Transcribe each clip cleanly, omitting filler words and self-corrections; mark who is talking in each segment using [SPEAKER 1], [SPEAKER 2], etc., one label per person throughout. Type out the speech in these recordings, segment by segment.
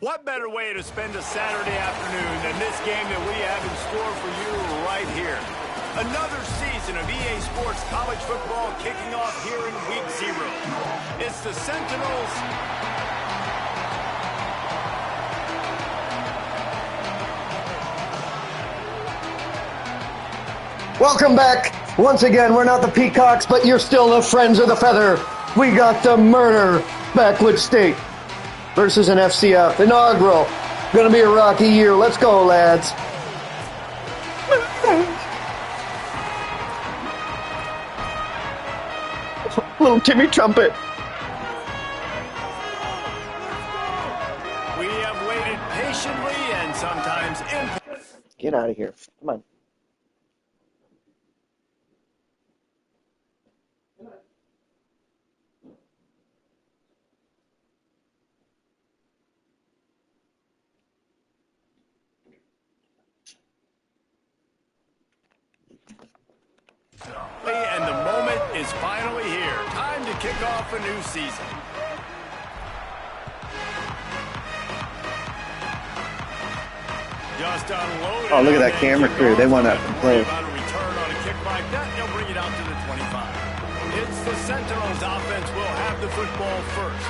[SPEAKER 1] What better way to spend a Saturday afternoon than this game that we have in store for you right here? Another season of EA Sports College Football kicking off here in Week 0. It's the Sentinels.
[SPEAKER 2] Welcome back. Once again, we're not the Peacocks, but you're still the Friends of the Feather. We got the Murder Backwoods State versus an FCS. Inaugural. Gonna be a rocky year. Let's go, lads. Little Timmy Trumpet.
[SPEAKER 1] We have waited patiently and sometimes impatiently.
[SPEAKER 2] Get out of here. Come on.
[SPEAKER 1] And the moment is finally here. Time to kick off a new season. Just unloaded.
[SPEAKER 2] Oh, look at that camera crew. They want to play.
[SPEAKER 1] About a return on a kick like that, they'll bring it out to the 25. It's the Sentinels offense will have the football first.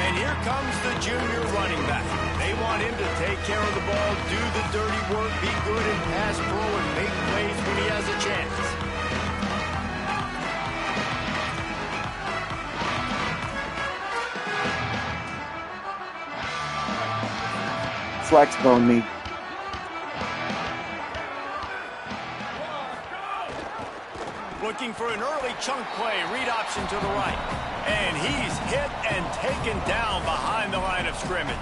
[SPEAKER 1] And here comes the junior running back. They want him to take care of the ball, do the dirty work, be good in pass pro, and make plays when he has a chance.
[SPEAKER 2] Flex bone me.
[SPEAKER 1] Looking for an early chunk play, read option to the right. And he's hit and taken down behind the line of scrimmage.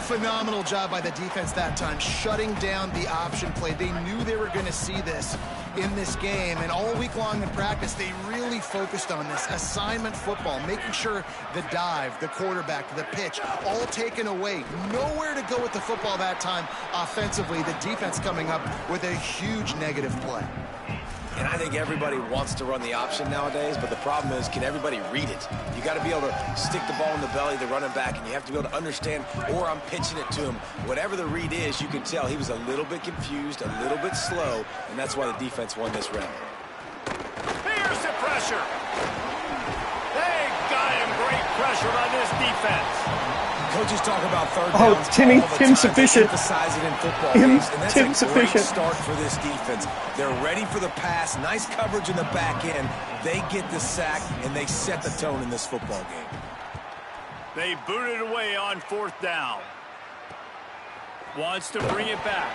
[SPEAKER 3] Phenomenal job by the defense that time, shutting down the option play. They knew they were going to see this in this game, and all week long in practice, they really focused on this assignment football, making sure the dive, the quarterback, the pitch, all taken away. Nowhere to go with the football that time offensively. The defense coming up with a huge negative play.
[SPEAKER 4] And I think everybody wants to run the option nowadays, but the problem is, can everybody read it? You got to be able to stick the ball in the belly of the running back, and you have to be able to understand, or I'm pitching it to him. Whatever the read is, you can tell he was a little bit confused, a little bit slow, and that's why the defense won this round.
[SPEAKER 1] Here's the pressure. They got him. Great pressure by this defense.
[SPEAKER 4] Coaches talk about third down.
[SPEAKER 2] Oh, Tim sufficient.
[SPEAKER 4] Emphasize it in football games, and that's
[SPEAKER 2] Tim
[SPEAKER 4] a
[SPEAKER 2] sufficient.
[SPEAKER 4] great start for this defense. They're ready for the pass. Nice coverage in the back end. They get the sack, and they set the tone in this football game.
[SPEAKER 1] They booted away on 4th down. Wants to bring it back.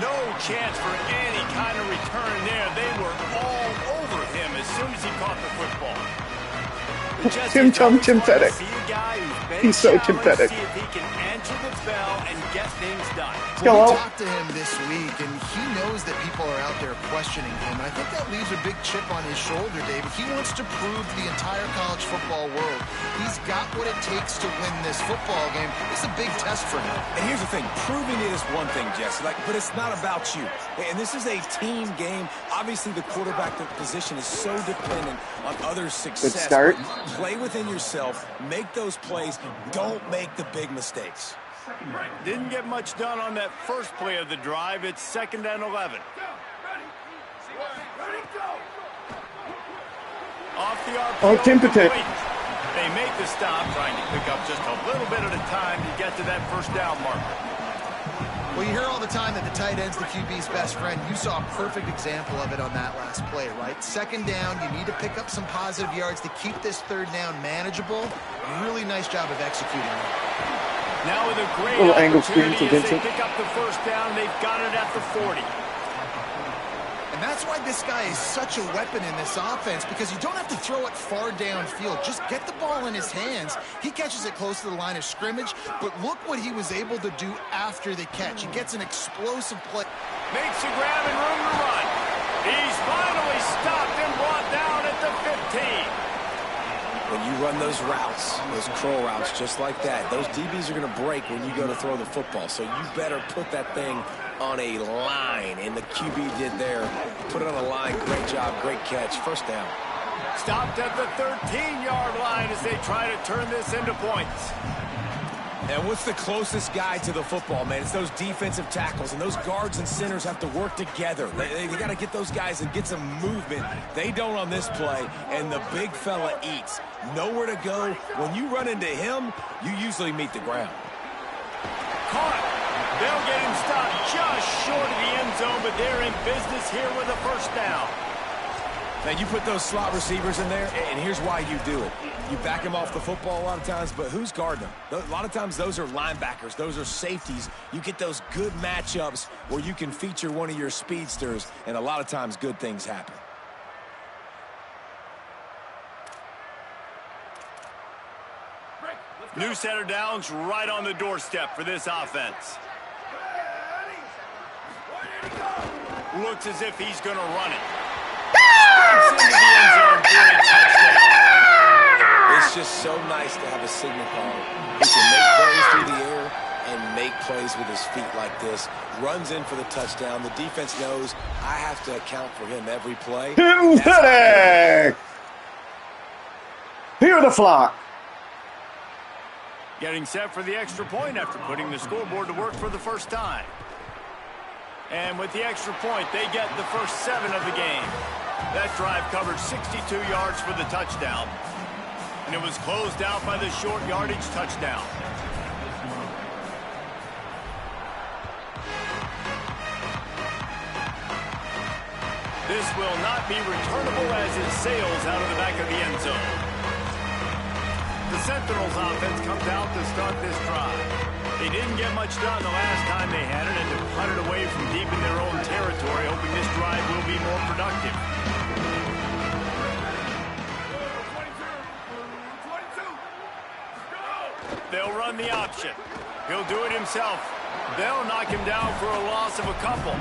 [SPEAKER 1] No chance for any kind of return there. They were all over him as soon as he caught the football.
[SPEAKER 2] Tim-Fettic. He's so Tim-Fettic.
[SPEAKER 1] See if he can answer the bell and get things done.
[SPEAKER 3] Well, we talked to him this week, and he knows that people are out there questioning him. And I think that leaves a big chip on his shoulder, David. He wants to prove to the entire college football world he's got what it takes to win this football game. It's a big test for him.
[SPEAKER 4] And here's the thing. Proving it is one thing, Jesse, but it's not about you. And this is a team game. Obviously, the quarterback position is so dependent on others' success.
[SPEAKER 2] Good start.
[SPEAKER 4] Play within yourself. Make those plays. Don't make the big mistakes.
[SPEAKER 1] Didn't get much done on that first play of the drive. It's 2nd and 11. Off the RPO.
[SPEAKER 2] Oh, Timothy.
[SPEAKER 1] They make the stop, trying to pick up just a little bit at a time to get to that 1st down marker.
[SPEAKER 3] Well, you hear all the time that the tight end's the QB's best friend. You saw a perfect example of it on that last play, right? 2nd down, you need to pick up some positive yards to keep this 3rd down manageable. Really nice job of executing it.
[SPEAKER 1] Now with a great
[SPEAKER 2] little angle screen to Vincent.
[SPEAKER 1] They pick up the 1st down. They've got it at the 40.
[SPEAKER 3] And that's why this guy is such a weapon in this offense, because you don't have to throw it far downfield. Just get the ball in his hands. He catches it close to the line of scrimmage, but look what he was able to do after the catch. He gets an explosive play.
[SPEAKER 1] Makes a grab and room to run. He's finally stopped and brought down at the 15.
[SPEAKER 4] When you run those routes, those curl routes just like that, those DBs are going to break when you go to throw the football. So you better put that thing on a line, and the QB did there. Put it on a line. Great job, great catch. 1st down.
[SPEAKER 1] Stopped at the 13-yard line as they try to turn this into points.
[SPEAKER 4] And what's the closest guy to the football, man? It's those defensive tackles, and those guards and centers have to work together. They got to get those guys and get some movement. They don't on this play, and the big fella eats. Nowhere to go. When you run into him, you usually meet the ground.
[SPEAKER 1] Caught. They'll get him stopped just short of the end zone, but they're in business here with a first down.
[SPEAKER 4] Now, you put those slot receivers in there, and here's why you do it. You back them off the football a lot of times, but who's guarding them? A lot of times those are linebackers. Those are safeties. You get those good matchups where you can feature one of your speedsters, and a lot of times good things happen.
[SPEAKER 1] New set of downs right on the doorstep for this offense. Looks as if he's going to run it. Into the end zone for a touchdown.
[SPEAKER 4] It's just so nice to have a signal call. He can make plays through the air and make plays with his feet like this. Runs in for the touchdown. The defense knows I have to account for him every play.
[SPEAKER 2] Synthetic! Hear the flock.
[SPEAKER 1] Getting set for the extra point after putting the scoreboard to work for the first time. And with the extra point, they get the first 7 of the game. That drive covered 62 yards for the touchdown. And it was closed out by the short yardage touchdown. This will not be returnable as it sails out of the back of the end zone. The Sentinels offense comes out to start this drive. They didn't get much done the last time they had it, and to punt it away from deep in their own territory, hoping this drive will be more productive. They'll run the option. He'll do it himself. They'll knock him down for a loss of a couple.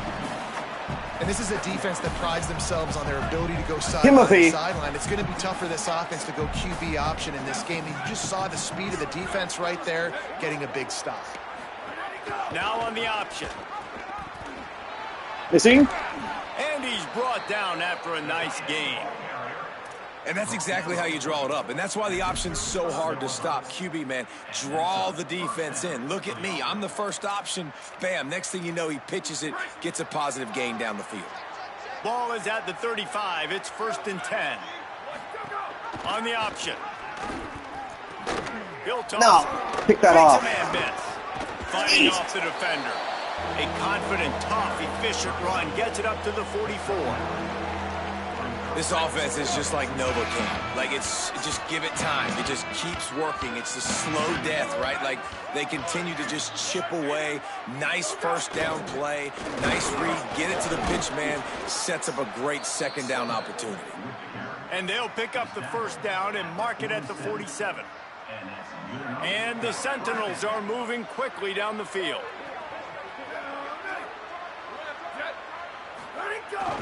[SPEAKER 3] And this is a defense that prides themselves on their ability to go sideline to sideline. It's going to be tough for this offense to go QB option in this game. And you just saw the speed of the defense right there, getting a big stop.
[SPEAKER 1] Now on the option.
[SPEAKER 2] Missing?
[SPEAKER 1] And he's brought down after a nice game.
[SPEAKER 4] And that's exactly how you draw it up. And that's why the option's so hard to stop. QB, man, draw the defense in. Look at me. I'm the first option. Bam. Next thing you know, he pitches it, gets a positive gain down the field.
[SPEAKER 1] Ball is at the 35. It's 1st and 10. On the option. He'll toss.
[SPEAKER 2] No. Pick that off.
[SPEAKER 1] Man miss. Fighting off the defender. A confident, tough, efficient run. Gets it up to the 44.
[SPEAKER 4] This offense is just like Novocaine. Like, just give it time. It just keeps working. It's the slow death, right? Like, they continue to just chip away. Nice first down play. Nice read. Get it to the pitch man. Sets up a great second down opportunity.
[SPEAKER 1] And they'll pick up the first down and mark it at the 47. And the Sentinels are moving quickly down the field.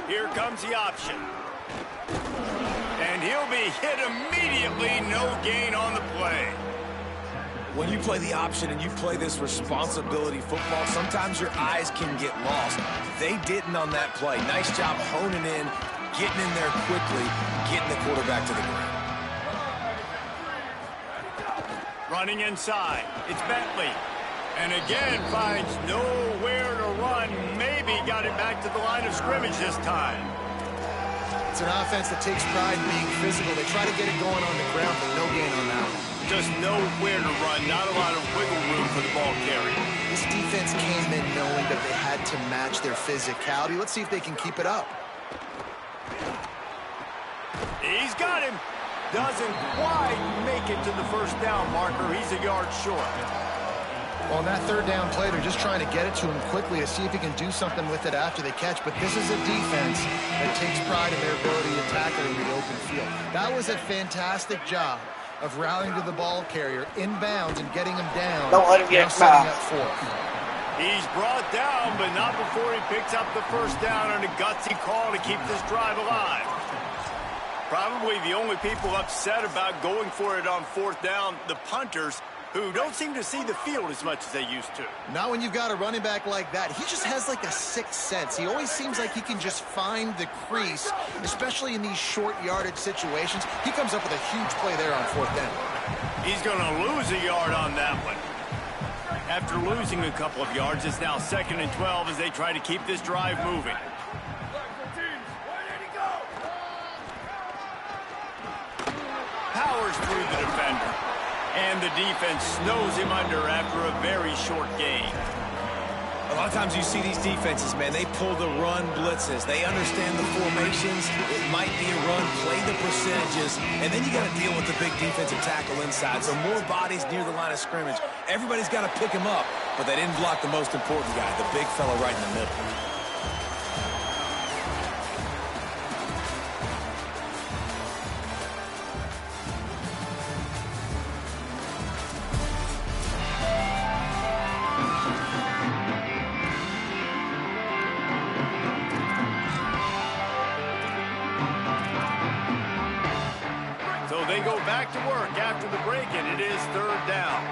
[SPEAKER 1] Here comes the option. And he'll be hit immediately. No gain on the play.
[SPEAKER 4] When you play the option and you play this responsibility football, sometimes your eyes can get lost. They didn't on that play. Nice job honing in, getting in there quickly, getting the quarterback to the ground.
[SPEAKER 1] Running inside. It's Bentley. And again finds nowhere to run. Maybe got it back to the line of scrimmage this time.
[SPEAKER 3] It's an offense that takes pride in being physical. They try to get it going on the ground, but no gain on that one.
[SPEAKER 1] Just nowhere to run. Not a lot of wiggle room for the ball carrier.
[SPEAKER 3] This defense came in knowing that they had to match their physicality. Let's see if they can keep it up.
[SPEAKER 1] He's got him. Doesn't quite make it to the first down marker. He's a yard short.
[SPEAKER 3] On that third down play, they're just trying to get it to him quickly to see if he can do something with it after they catch. But this is a defense that takes pride in their ability to tackle in the open field. That was a fantastic job of rallying to the ball carrier inbounds and getting him down.
[SPEAKER 2] Don't let him get
[SPEAKER 3] setting up fourth.
[SPEAKER 1] He's brought down, but not before he picks up the first down on a gutsy call to keep this drive alive. Probably the only people upset about going for it on fourth down, the punters, who don't seem to see the field as much as they used to.
[SPEAKER 3] Not when you've got a running back like that. He just has like a sixth sense. He always seems like he can just find the crease, especially in these short yardage situations. He comes up with a huge play there on fourth down.
[SPEAKER 1] He's going to lose a yard on that one. After losing a couple of yards, it's now 2nd and 12 as they try to keep this drive moving. Powers through the defender. And the defense snows him under after a very short gain.
[SPEAKER 4] A lot of times you see these defenses, man, they pull the run blitzes. They understand the formations. It might be a run, play the percentages, and then you got to deal with the big defensive tackle inside. So more bodies near the line of scrimmage. Everybody's got to pick him up, but they didn't block the most important guy, the big fella right in the middle.
[SPEAKER 1] They go back to work after the break, and it is 3rd down.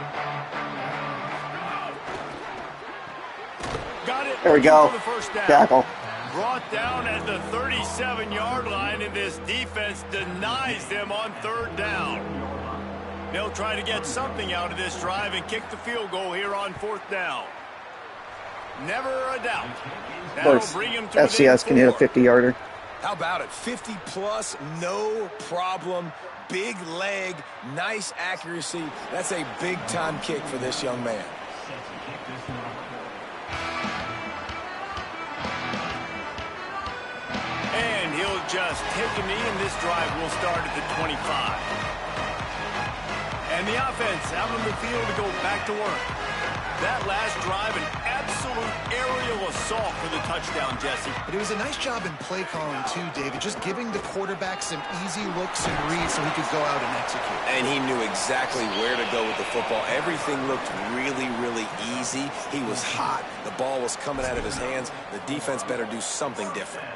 [SPEAKER 1] Got it.
[SPEAKER 2] There we go.
[SPEAKER 1] For the first down.
[SPEAKER 2] Tackle.
[SPEAKER 1] Brought down at the 37-yard line, and this defense denies them on 3rd down. They'll try to get something out of this drive and kick the field goal here on 4th down. Never a doubt.
[SPEAKER 2] Of course,
[SPEAKER 1] bring him to
[SPEAKER 2] FCS can hit a 50-yarder.
[SPEAKER 4] How about it? 50-plus, no problem. Big leg, nice accuracy. That's a big-time kick for this young man.
[SPEAKER 1] And he'll just take a knee, and this drive will start at the 25. And the offense out on the field to go back to work. That last drive, an absolute aerial assault for the touchdown, Jesse.
[SPEAKER 3] But it was a nice job in play calling, too, David. Just giving the quarterback some easy looks and reads so he could go out and execute.
[SPEAKER 4] And he knew exactly where to go with the football. Everything looked really, really easy. He was hot. The ball was coming out of his hands. The defense better do something different.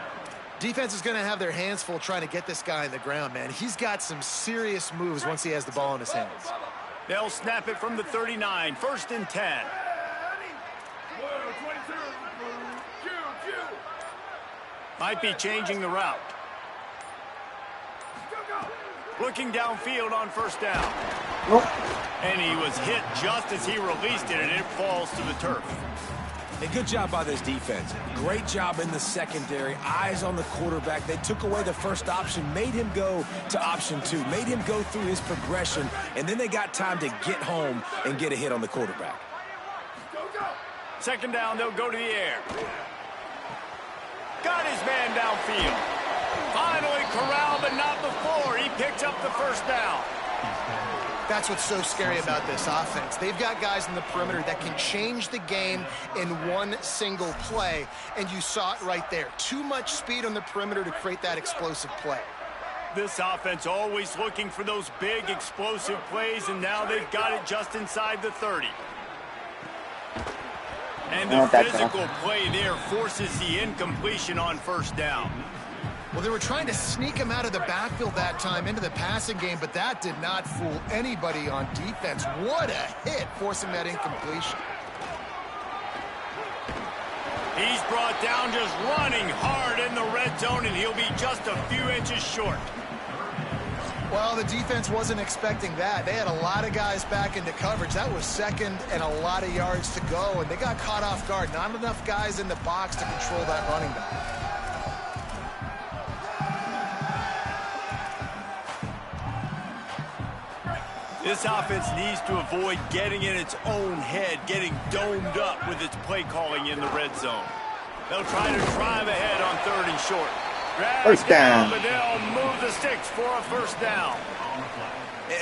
[SPEAKER 3] Defense is going to have their hands full trying to get this guy on the ground, man. He's got some serious moves once he has the ball in his hands.
[SPEAKER 1] They'll snap it from the 39, 1st and 10. Might be changing the route. Looking downfield on 1st down.
[SPEAKER 2] Nope.
[SPEAKER 1] And he was hit just as he released it, and it falls to the turf.
[SPEAKER 4] A good job by this defense. Great job in the secondary. Eyes on the quarterback. They took away the first option, made him go to option 2, made him go through his progression, and then they got time to get home and get a hit on the quarterback.
[SPEAKER 1] 2nd down, they'll go to the air. Got his man downfield. Finally corralled, but not before. He picked up the 1st down.
[SPEAKER 3] That's what's so scary about this offense. They've got guys in the perimeter that can change the game in one single play, and you saw it right there. Too much speed on the perimeter to create that explosive play.
[SPEAKER 1] This offense always looking for those big explosive plays, and now they've got it just inside the 30. And the physical play there forces the incompletion on 1st down.
[SPEAKER 3] Well, they were trying to sneak him out of the backfield that time into the passing game, but that did not fool anybody on defense. What a hit, forcing that incompletion.
[SPEAKER 1] He's brought down just running hard in the red zone, and he'll be just a few inches short.
[SPEAKER 3] Well, the defense wasn't expecting that. They had a lot of guys back into coverage. That was 2nd and a lot of yards to go, and they got caught off guard. Not enough guys in the box to control that running back.
[SPEAKER 1] This offense needs to avoid getting in its own head, getting domed up with its play calling in the red zone. They'll try to drive ahead on 3rd and short.
[SPEAKER 2] 1st down.
[SPEAKER 1] But they'll move the sticks for a 1st down.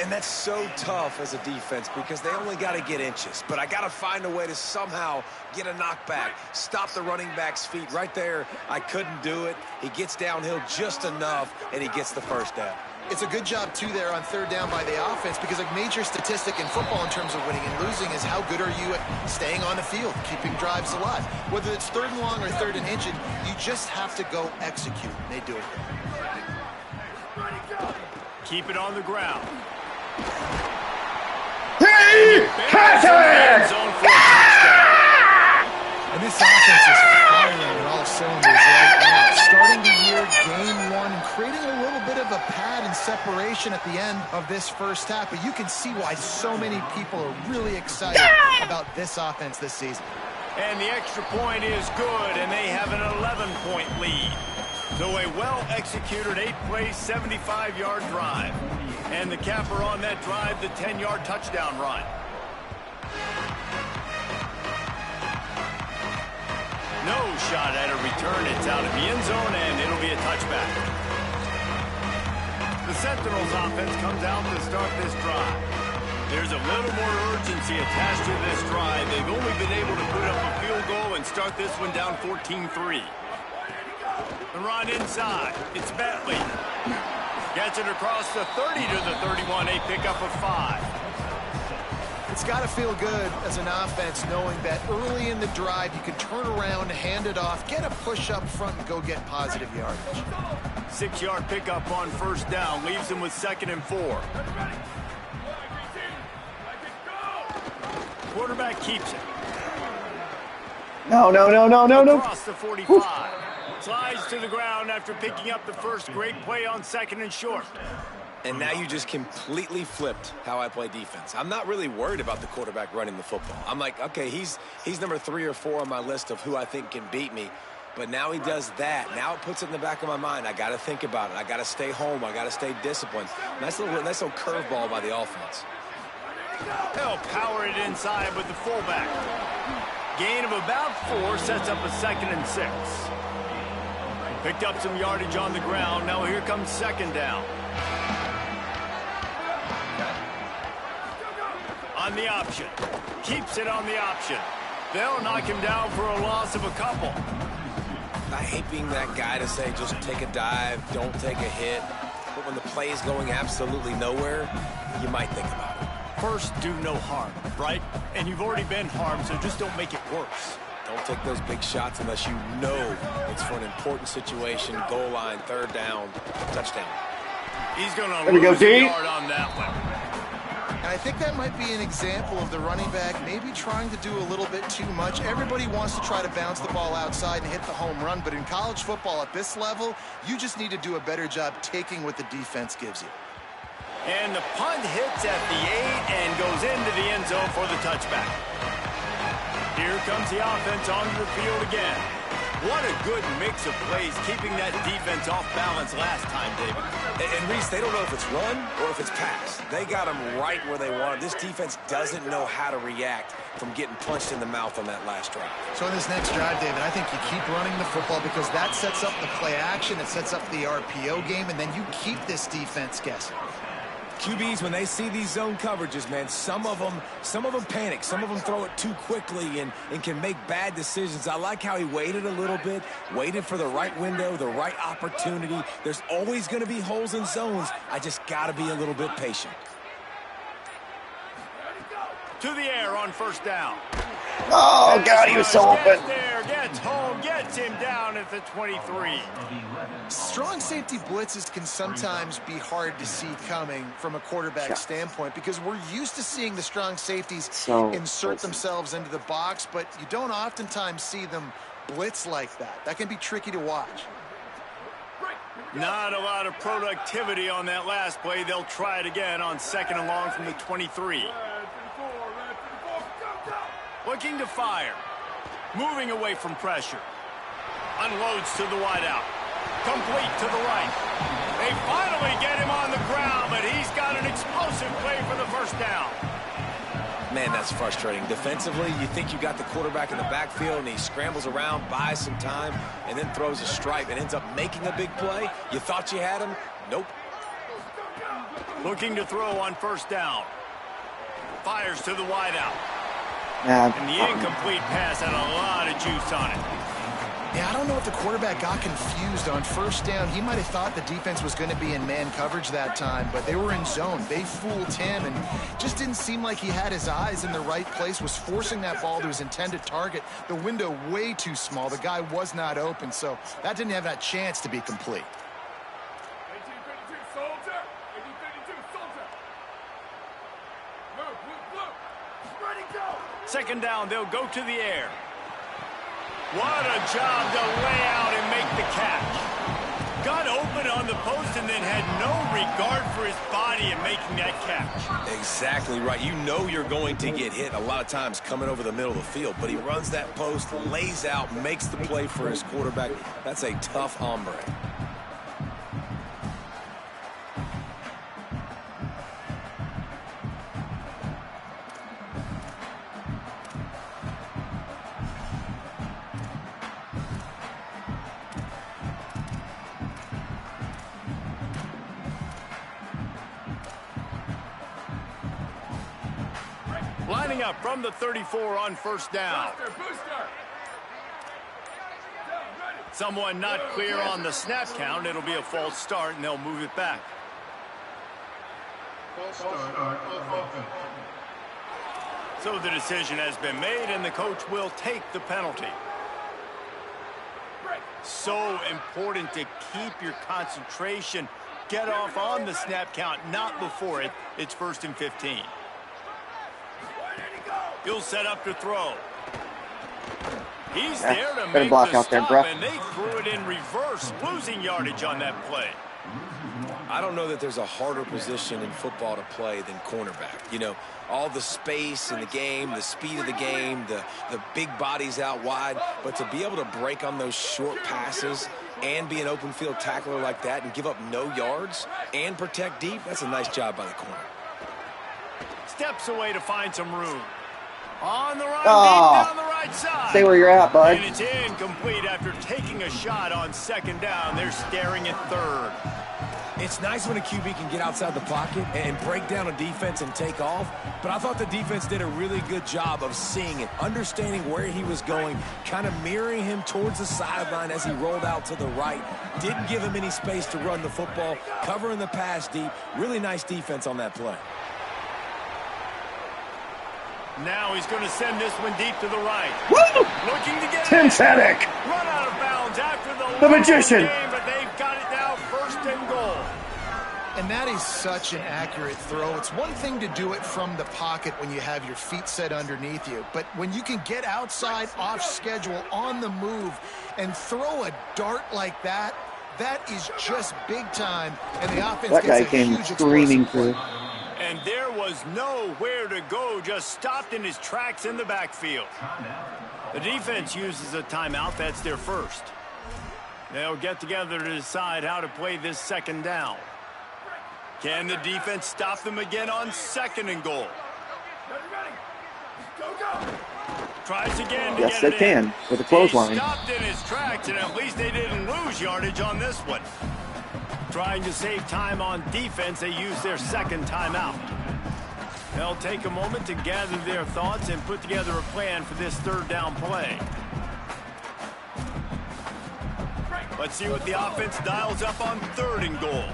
[SPEAKER 4] And that's so tough as a defense because they only got to get inches. But I got to find a way to somehow get a knockback, stop the running back's feet. Right there, I couldn't do it. He gets downhill just enough, and he gets the 1st down.
[SPEAKER 3] It's a good job, too, there on 3rd down by the offense, because a major statistic in football in terms of winning and losing is how good are you at staying on the field, keeping drives alive. Whether it's 3rd and long or 3rd and inches, you just have to go execute. They do it.
[SPEAKER 1] Keep it on the ground.
[SPEAKER 2] He has it!
[SPEAKER 3] And this offense is firing on all cylinders right now. Starting the year, game 1, and creating a little bit of a pattern in separation at the end of this first half, but you can see why so many people are really excited about this offense this season.
[SPEAKER 1] And the extra point is good, and they have an 11-point lead. So a well-executed 8-play, 75-yard drive. And the capper on that drive, the 10-yard touchdown run. No shot at a return. It's out of the end zone, and it'll be a touchback. The Sentinels offense comes out to start this drive. There's a little more urgency attached to this drive. They've only been able to put up a field goal and start this one down 14-3. The run inside. It's Bentley. Gets it across the 30 to the 31. A pickup of 5.
[SPEAKER 3] It's got to feel good as an offense knowing that early in the drive you can turn around, hand it off, get a push up front, and go get positive yardage.
[SPEAKER 1] 6-yard pickup on first down. Leaves them with 2nd and 4. Quarterback keeps it.
[SPEAKER 2] No.
[SPEAKER 1] Across the 45. Oof. Slides to the ground after picking up the first. Great play on 2nd and short.
[SPEAKER 4] And now you just completely flipped how I play defense. I'm not really worried about the quarterback running the football. I'm like, okay, he's number 3 or 4 on my list of who I think can beat me. But now he does that. Now it puts it in the back of my mind. I got to think about it. I got to stay home. I got to stay disciplined. Nice little curveball by the offense.
[SPEAKER 1] They'll power it inside with the fullback. Gain of about 4 sets up a 2nd and 6. Picked up some yardage on the ground. Now here comes 2nd down. On the option. Keeps it on the option. They'll knock him down for a loss of a couple.
[SPEAKER 4] I hate being that guy to say just take a dive, don't take a hit. But when the play is going absolutely nowhere, you might think about it.
[SPEAKER 1] First, do no harm, right? And you've already been harmed, so just don't make it worse.
[SPEAKER 4] Don't take those big shots unless you know it's for an important situation, goal line, 3rd down, touchdown.
[SPEAKER 1] He's going to lose a yard on that one.
[SPEAKER 3] And I think that might be an example of the running back maybe trying to do a little bit too much. Everybody wants to try to bounce the ball outside and hit the home run, but in college football at this level, you just need to do a better job taking what the defense gives you.
[SPEAKER 1] And the punt hits at the 8 and goes into the end zone for the touchback. Here comes the offense onto the field again. What a good mix of plays, keeping that defense off balance last time, David.
[SPEAKER 4] And Reese, they don't know if it's run or if it's pass. They got them right where they want. This defense doesn't know how to react from getting punched in the mouth on that last drive.
[SPEAKER 3] So in this next drive, David, I think you keep running the football because that sets up the play action, it sets up the RPO game, and then you keep this defense guessing.
[SPEAKER 4] QBs, when they see these zone coverages, man, some of them panic. Some of them throw it too quickly and can make bad decisions. I like how he waited a little bit, waited for the right window, the right opportunity. There's always going to be holes in zones. I just got to be a little bit patient.
[SPEAKER 1] To the air on first down.
[SPEAKER 2] Oh, God, he was so open.
[SPEAKER 1] Gets home, gets him down at the 23.
[SPEAKER 3] Strong safety blitzes can sometimes be hard to see coming from a quarterback standpoint because we're used to seeing the strong safeties insert themselves into the box, but you don't oftentimes see them blitz like that. That can be tricky to watch.
[SPEAKER 1] Not a lot of productivity on that last play. They'll try it again on 2nd and long from the 23. Looking to fire. Moving away from pressure. Unloads to the wideout. Complete to the right. They finally get him on the ground, but he's got an explosive play for the first down.
[SPEAKER 4] Man, that's frustrating. Defensively, you think you got the quarterback in the backfield, and he scrambles around, buys some time, and then throws a stripe and ends up making a big play. You thought you had him? Nope.
[SPEAKER 1] Looking to throw on first down. Fires to the wideout.
[SPEAKER 2] Yeah.
[SPEAKER 1] And the incomplete pass had a lot of juice on it.
[SPEAKER 3] Yeah, I don't know if the quarterback got confused on first down. He might have thought the defense was going to be in man coverage that time, but they were in zone. They fooled him and just didn't seem like he had his eyes in the right place, was forcing that ball to his intended target. The window way too small. The guy was not open, so that didn't have that chance to be complete.
[SPEAKER 5] 1852 soldier. 1852 soldier. Move, blue. Ready, go.
[SPEAKER 1] 2nd down, they'll go to the air. What a job to lay out and make the catch. Got open on the post and then had no regard for his body and making that catch.
[SPEAKER 4] Exactly right. You know you're going to get hit a lot of times coming over the middle of the field, but he runs that post, lays out, makes the play for his quarterback. That's a tough hombre.
[SPEAKER 1] Lining up from the 34 on first down. Someone not clear on the snap count. It'll be a false start, and they'll move it back. So the decision has been made, and the coach will take the penalty. So important to keep your concentration. Get off on the snap count, not before it. It's 1st and 15. He'll set up to throw. He's there to make
[SPEAKER 2] block
[SPEAKER 1] the
[SPEAKER 2] out there,
[SPEAKER 1] stop,
[SPEAKER 2] bro.
[SPEAKER 1] and they threw it in reverse, losing yardage on that play.
[SPEAKER 4] I don't know that there's a harder position in football to play than cornerback. You know, all the space in the game, the speed of the game, the big bodies out wide. But to be able to break on those short passes and be an open field tackler like that and give up no yards and protect deep, that's a nice job by the corner.
[SPEAKER 1] Steps away to find some room. On the run, deep down the right side.
[SPEAKER 2] Stay where you're at, bud.
[SPEAKER 1] And it's incomplete after taking a shot on 2nd down. They're staring at 3rd.
[SPEAKER 4] It's nice when a QB can get outside the pocket and break down a defense and take off, but I thought the defense did a really good job of seeing it, understanding where he was going, kind of mirroring him towards the sideline as he rolled out to the right. Didn't give him any space to run the football, covering the pass deep. Really nice defense on that play.
[SPEAKER 1] Now he's going to send this one deep to the right.
[SPEAKER 2] Woo!
[SPEAKER 1] Looking to get
[SPEAKER 2] Synthetic.
[SPEAKER 1] it. Run out of bounds after
[SPEAKER 2] The magician.
[SPEAKER 1] game, but they've got it now 1st and goal.
[SPEAKER 3] And that is such an accurate throw. It's one thing to do it from the pocket when you have your feet set underneath you, but when you can get outside, off schedule, on the move, and throw a dart like that, that is just big time, and the offense
[SPEAKER 2] That guy
[SPEAKER 3] gets a
[SPEAKER 2] came
[SPEAKER 3] huge
[SPEAKER 2] screaming
[SPEAKER 3] explosive
[SPEAKER 2] through.
[SPEAKER 1] And there was nowhere to go, just stopped in his tracks in the backfield. The defense uses a timeout. That's their first. They'll get together to decide how to play this 2nd down. Can the defense stop them again on 2nd and goal? Tries again to
[SPEAKER 2] Yes,
[SPEAKER 1] get
[SPEAKER 2] they
[SPEAKER 1] it
[SPEAKER 2] can
[SPEAKER 1] in.
[SPEAKER 2] with a clothesline.
[SPEAKER 1] He stopped in his tracks, and at least they didn't lose yardage on this one. Trying to save time on defense, they use their 2nd timeout. They'll take a moment to gather their thoughts and put together a plan for this 3rd down play. Let's see what the offense dials up on 3rd and goal.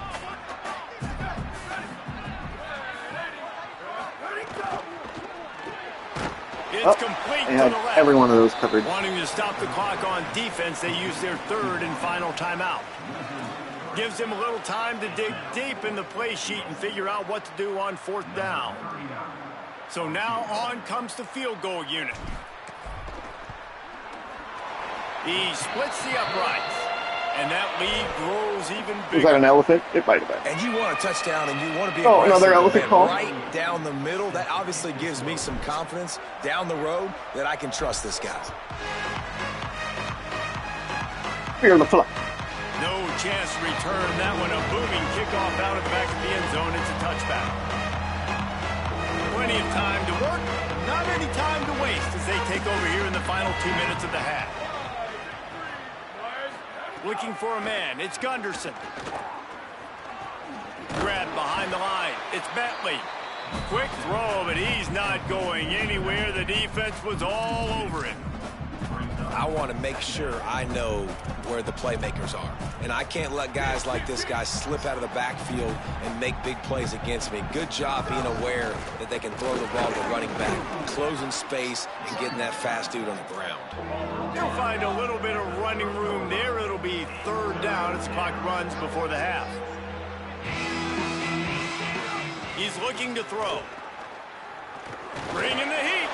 [SPEAKER 1] It's complete
[SPEAKER 2] They
[SPEAKER 1] to
[SPEAKER 2] had
[SPEAKER 1] the left.
[SPEAKER 2] every one of those covered.
[SPEAKER 1] Wanting to stop the clock on defense, they use their 3rd and final timeout. Gives him a little time to dig deep in the play sheet and figure out what to do on 4th down. So now on comes the field goal unit. He splits the uprights, and that lead grows even bigger.
[SPEAKER 2] Was that an elephant? It might have been.
[SPEAKER 4] And you want a touchdown, and you want to be
[SPEAKER 2] Oh,
[SPEAKER 4] aggressive,
[SPEAKER 2] another elephant
[SPEAKER 4] man,
[SPEAKER 2] call?
[SPEAKER 4] right down the middle. That obviously gives me some confidence down the road that I can trust this guy.
[SPEAKER 2] Fear the flop.
[SPEAKER 1] No chance to return that one. A booming kickoff out of the back of the end zone. It's a touchback. Plenty of time to work. Not any time to waste as they take over here in the final 2 minutes of the half. Looking for a man. It's Gunderson. Grabbed behind the line. It's Bentley. Quick throw, but he's not going anywhere. The defense was all over him.
[SPEAKER 4] I want to make sure I know where the playmakers are. And I can't let guys like this guy slip out of the backfield and make big plays against me. Good job being aware that they can throw the ball to the running back, closing space, and getting that fast dude on the ground.
[SPEAKER 1] They'll find a little bit of running room there. It'll be 3rd down as the clock runs before the half. He's looking to throw. Bringing the heat.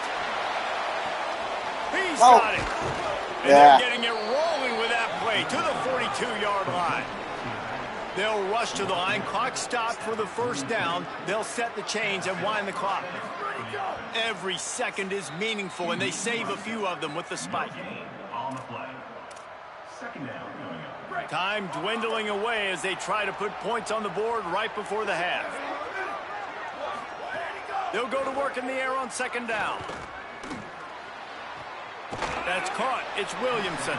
[SPEAKER 1] He's got it. And
[SPEAKER 2] Yeah.
[SPEAKER 1] they're getting it rolling with that play to the 42-yard line. They'll rush to the line. Clock stopped for the first down. They'll set the chains and wind the clock. Every second is meaningful, and they save a few of them with the spike. Time dwindling away as they try to put points on the board right before the half. They'll go to work in the air on second down. That's caught. It's Williamson.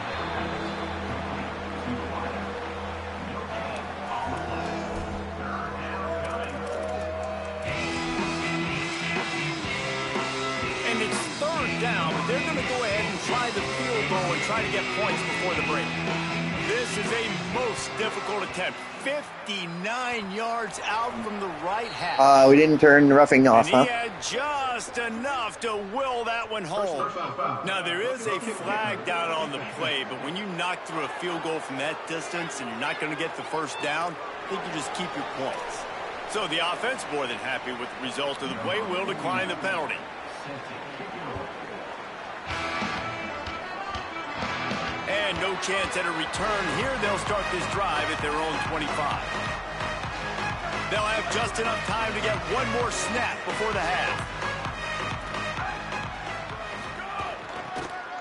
[SPEAKER 1] And it's third down, but they're going to go ahead and try the field goal and try to get points before the break. This is a most difficult attempt. 59 yards out from the right half.
[SPEAKER 2] We didn't turn the roughing off,
[SPEAKER 1] and he had just enough to will that one home. Now, there is a flag down on the play, but when you knock through a field goal from that distance and you're not going to get the first down, I think you just keep your points. So the offense, more than happy with the result of the play, will decline the penalty. And no chance at a return here. They'll start this drive at their own 25. They'll have just enough time to get one more snap before the half.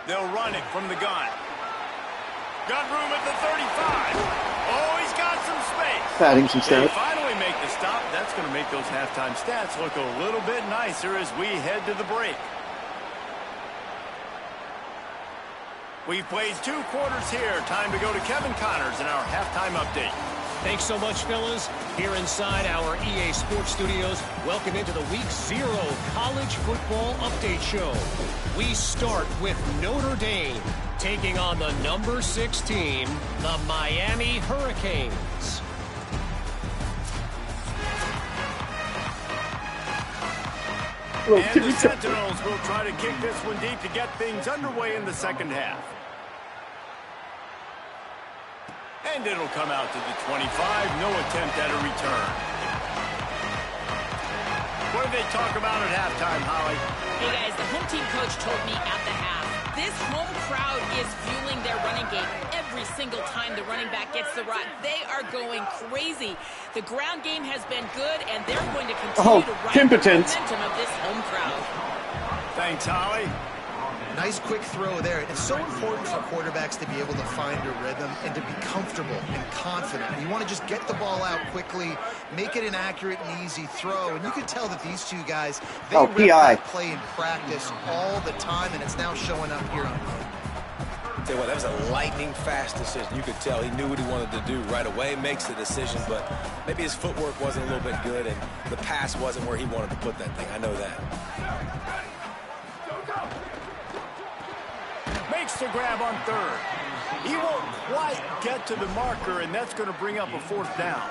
[SPEAKER 1] They'll run it from the gun. Got room at the 35. Oh, he's got some space.
[SPEAKER 2] Padding some
[SPEAKER 1] They
[SPEAKER 2] stats.
[SPEAKER 1] finally make the stop. That's going to make those halftime stats look a little bit nicer as we head to the break. We've played 2 quarters here. Time to go to Kevin Connors in our halftime update.
[SPEAKER 6] Thanks so much, fellas. Here inside our EA Sports Studios, welcome into the Week 0 College Football Update Show. We start with Notre Dame taking on the number 6 team, the Miami Hurricanes.
[SPEAKER 1] And the Sentinels will try to kick this one deep to get things underway in the second half. And it'll come out to the 25. No attempt at a return. What did they talk about at halftime, Holly?
[SPEAKER 7] Hey, guys, the home team coach told me at the half, this home crowd is fueling their running game. Every single time the running back gets the rock, they are going crazy. The ground game has been good, and they're going to continue to ride the momentum of this home crowd.
[SPEAKER 1] Thanks, Holly.
[SPEAKER 3] Nice quick throw there. It's so important for quarterbacks to be able to find a rhythm and to be comfortable and confident. You want to just get the ball out quickly, make it an accurate and easy throw. And you can tell that these two guys, they rip that play in practice all the time, and it's now showing up here on
[SPEAKER 4] Tell you what, that was a lightning-fast decision. You could tell he knew what he wanted to do right away, makes the decision, but maybe his footwork wasn't a little bit good, and the pass wasn't where he wanted to put that thing. I know that.
[SPEAKER 1] Makes the grab on third. He won't quite get to the marker, and that's going to bring up a fourth down.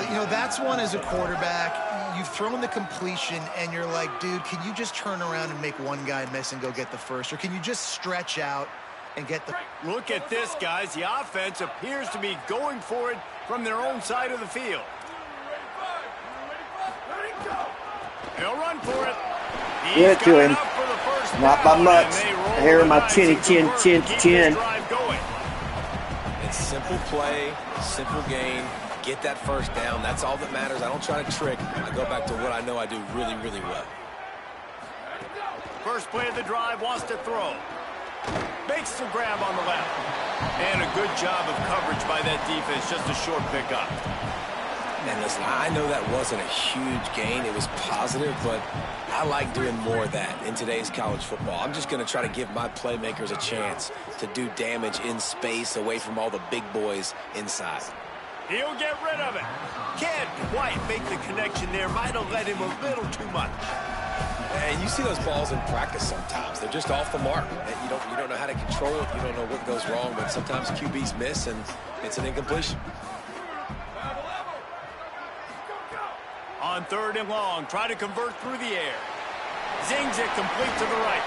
[SPEAKER 3] You know, that's one as a quarterback. You've thrown the completion, and you're like, dude, can you just turn around and make one guy miss and go get the first? Or can you just stretch out and get the...
[SPEAKER 1] Look at this, guys. The offense appears to be going for it from their own side of the field. They'll run for it.
[SPEAKER 2] Give it to him. Not by much. I hear my chin.
[SPEAKER 4] It's simple play, simple game. Get that first down. That's all that matters. I don't try to trick. I go back to what I know I do really, really well.
[SPEAKER 1] First play of the drive, wants to throw. Makes the grab on the left. And a good job of coverage by that defense. Just a short pickup.
[SPEAKER 4] And listen, I know that wasn't a huge gain. It was positive, but I like doing more of that in today's college football. I'm just going to try to give my playmakers a chance to do damage in space away from all the big boys inside.
[SPEAKER 1] He'll get rid of it. Can't quite make the connection there. Might have let him a little too much.
[SPEAKER 4] And you see those balls in practice sometimes. They're just off the mark. You don't know how to control it. You don't know what goes wrong, but sometimes QBs miss, and it's an incompletion.
[SPEAKER 1] On third and long, try to convert through the air. Zings it complete to the right.